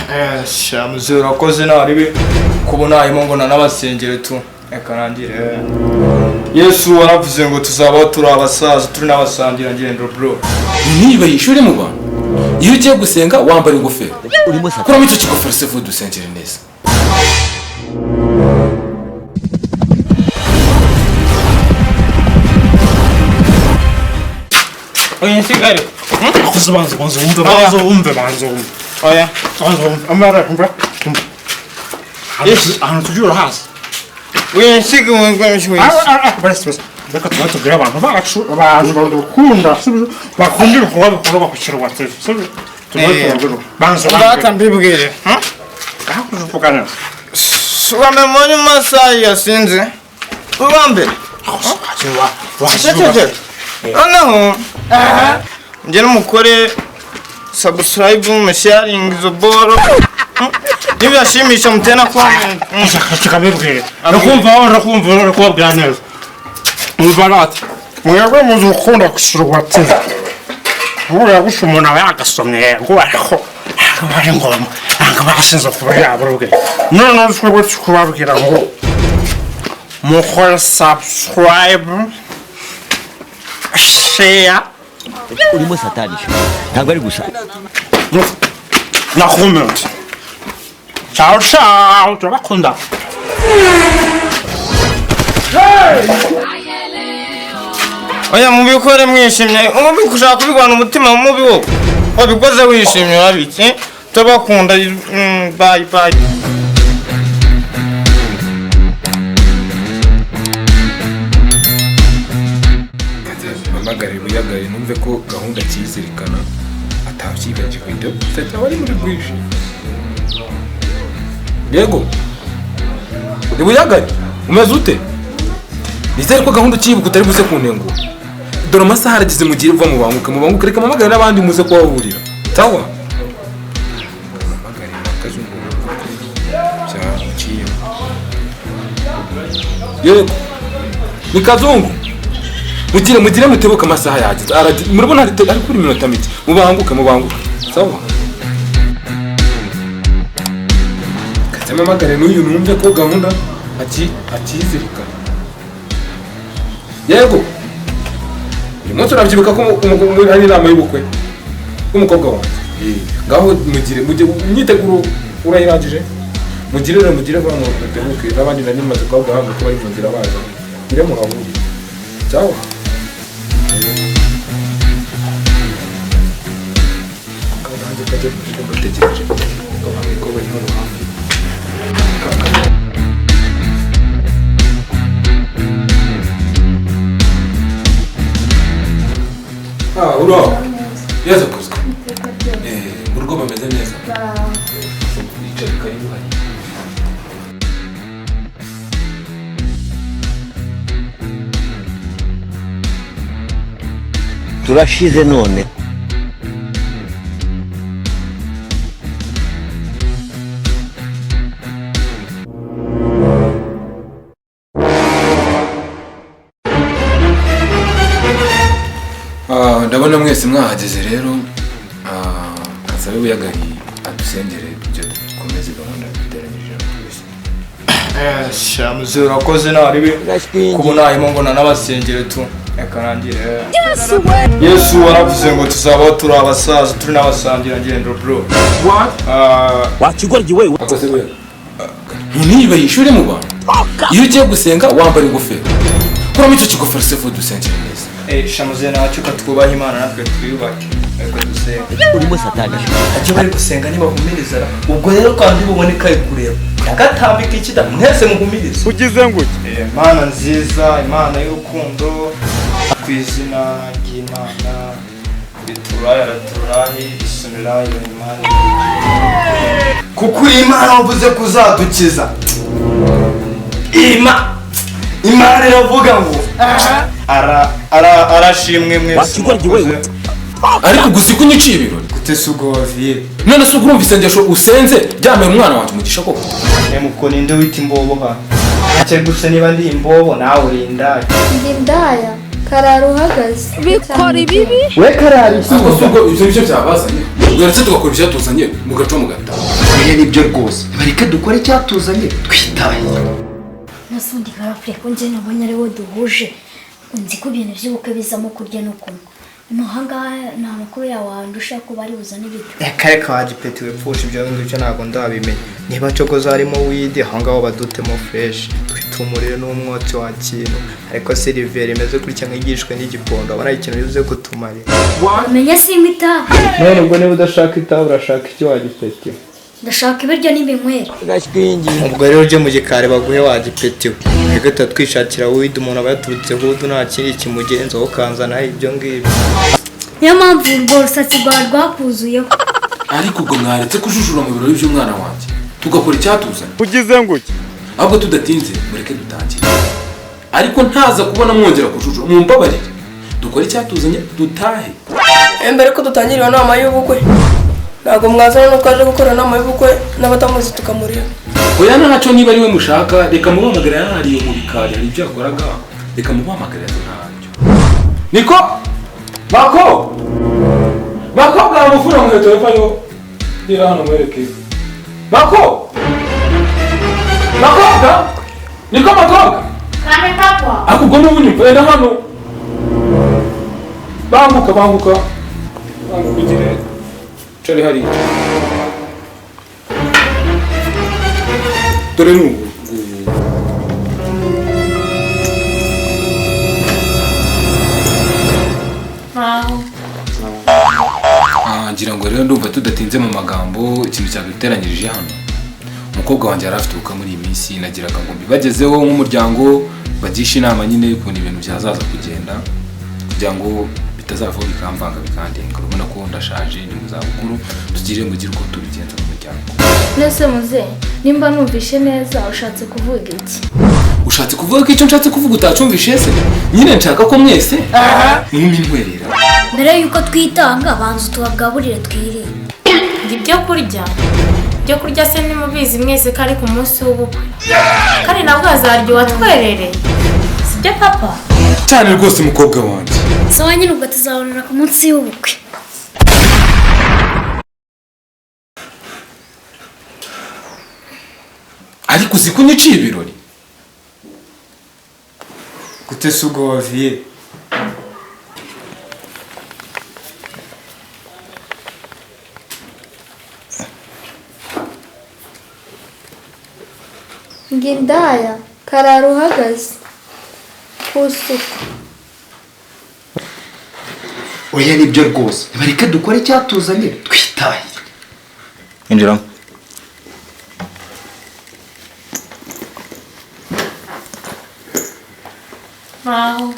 Shamuze urakoze naribi kubona imongona n'abasengere tu ekarangire. Yesu waravuze ngo tuzaba turi abasaza turi n'abasangira ngendo bro. Niba yishure mu bantu iyo ugiye gusenga wambara ingofero urimo sa kuramo icyo kigofero se vudu sengere neza. Oya sigari. Kuzibanza umve oya amara umva ano tujura hasi we sigi ngwemshwe basi baka tugira abantu bacu abantu bakunda bakundira kuba bakukira wate tubakira banzo ndaka mbibwire kakuzupukana suwame muri masayi yasinze ubambe wa noneho ngera umukore subscribe sharing izo boro niba yashimisha mutena comment kabibwire nakumva kubabwira neza mubarate mwebwe muzukunda kushira wate Ora gushimo nawe agasomye ngo ariko bari ngoma basinze kuba yaburuge none twebwe tukubabwira ngo mukore subscribe share urimo satanisha ntabwo ari gusa na comment ciao turabakunda oya mubikore mwishimye umubikushaka kubigwana umutima mubi wo wabikoze wishimye wabiki tubakunda bye Mamagare buyagare numve ko gahunda kizirikana atabyibagirwa ibyo bitatu bari muri bwishi. Yego. Ni buyagare umeze ute? Nizere ko gahunda kibuka utari buze kuntengo. Dore amasaha aragize mugire uva mu banguke reka mamagare n'abandi muze kwahurira. Tawa. Mamagare nakazungu. Cya Yego. Ni kazungu. Mugire mutebuka amasaha yagize. Murabona ari kuri minota mike. Mubanguke. Sawa. Katama magare n'uyu numve ko gahunda akizirikana. Yego. Umuntu urabyibuka ko ari inama y'ubukwe. Umukobwa wanjye. Ngaho mugire myiteguro urayirangije. Mugire bamutebuke n'abandi nani maze kwabwa hamwe ko bari munzira baza. Ire muhahuri. Ciao. Kaje kutegereje. Ko bari mu ruhande. Uro. Yeza kuzwa. Mu rugo bameze neza. Yicaye karibu hari. turashize none ndabona mwese mwahageze rero asabe buyagari adusengere ibyo dukomeze gahunda duteranyije twese. Shamuze urakoze naribi kubona imongona n'abasengere tu ekarangire. Yesu waravuze ngo tuzaba turi abasaza turi n'abasangira ngendo bro. wakigoryi wewe akose we niba yishure mu bantu iyo ugiye gusenga wambara ingofero kuramo icyo kigofero se vudu sengere neza. Shamuze nacyo katwubaha Imana natwe twiyubake ariko dusenga urimo satanisha ajye bari gusenga ntibahumiriza ubwo rero kandi buboneka kureba agatambika ikida mwese muhumiriza ugize ngo Imana nziza Imana y'urukundo ku izina ry'Imana biturahi bismillahir rahmanir rahim kuko Imana wavuze kuzadukiza Imana iravuga ngo arashimwe mwese wakigoryi wewe ariko gusa kunyiciye ibirori gutesugoviye none se urumva isengesho usenze ryameye umwana wanjye umugisha koko muko ninde wita imbobo ha ate gusa niba ndi imbobo nawe rinda ndindaya karara uhagaze bikora ibibi we karara ubwo ibyo byabazanye ugaretse tugakora ibyo tuzanye mugaco mugata oya nibyo rwose bareke dukore icyatuzanye twitaye. nasundi garafure ko nje nabonye ari wo duhuje nzi ko ibintu by'ubukwe bizamo kurya no kunywa muhanga nta makuru yawe wandusha ko bari buzane ibiryo kare kawagipeti wepfusha ibyo ngibyo ntabwo ndabimenya niba cokoza harimo widi aho ngaho badutemo fresh twitumurire n'umwotsi wa kintu ariko siliveri imeze gutya nk'igishwe n'igipondo abona ikintu bivuze kutumarira wamenye simba itabi none ubwo niba udashaka itabi urashaka iki wagipeti ndashaka ibiryo n'ibinywera ubwo rero uje mu gikari baguhe wagipeti we reka twishakira widi umuntu aba yaturutse hudu nta kindi kimugenza wo kanzana ibyo ngibyo niyo mpamvu urwo rusatsi rwawe rwakuzuyeho ariko ubwo mwaretse kujujura mu birori by'umwana wanjye tugakora icyatuzanye ugize nguki ahubwo tudatinze mureke dutangire ariko ntaza kubona mwongera kujujura mumbabarire dukore icyatuzanye dutahe mbere ko dutangira inama y'ubukwe ntabwo mwazana no twaje gukora inama y'ubukwe n'abatamuzi tukamurira oya ntacyo niba ari we mushaka reka mubahamagara yahariye mu bikari hari ibyo yakoraga reka mubahamagara ntacyo niko bako bwa mufura muheto yafayo ira hano mwereke bako bakobwa niko bakobwa kane papa akubwo n'ubunyumva enda hano banguka ugire cari hari dore n'ubu ngira ngo rero ndumva tudatinze mu magambo ikintu cyaduteranyirije hano umukobwa wanjye yari afite ubukwe muri iyi minsi nagiraga ngo mbibagezeho nk'umuryango bagisha inama nyine ukuntu ibintu byazaza kugenda kugira ngo bitazavaho bikamvanga bikandenga urabona ko ndashaje ndi mu zabukuru tugire mugire uko tubigenza mu muryango. Nese muze nimba numvishe neza ushatse kuvuga iki? Ushatse kuvuga ko icyo nshatse kuvuga utacumvishe se nyine nshaka ko mwese muminwerera mbere yuko twitanga banzu tubagaburire twirire ibyo kurya se nimubizi mwese kari ku munsi w'ubukwe kandi nabwo hazaryoha twerere sibyo papa cyane rwose mukobwa wanjye sawa nyine ubwo tuzabonera ku munsi w'ubukwe ariko uzi ko nyiciye ibirori gute se ubwo waviye Ngindaya karara uhagaze kusuka oya nibyo rwose bareke dukore icyatuzanye twitaye. injiramo Wow.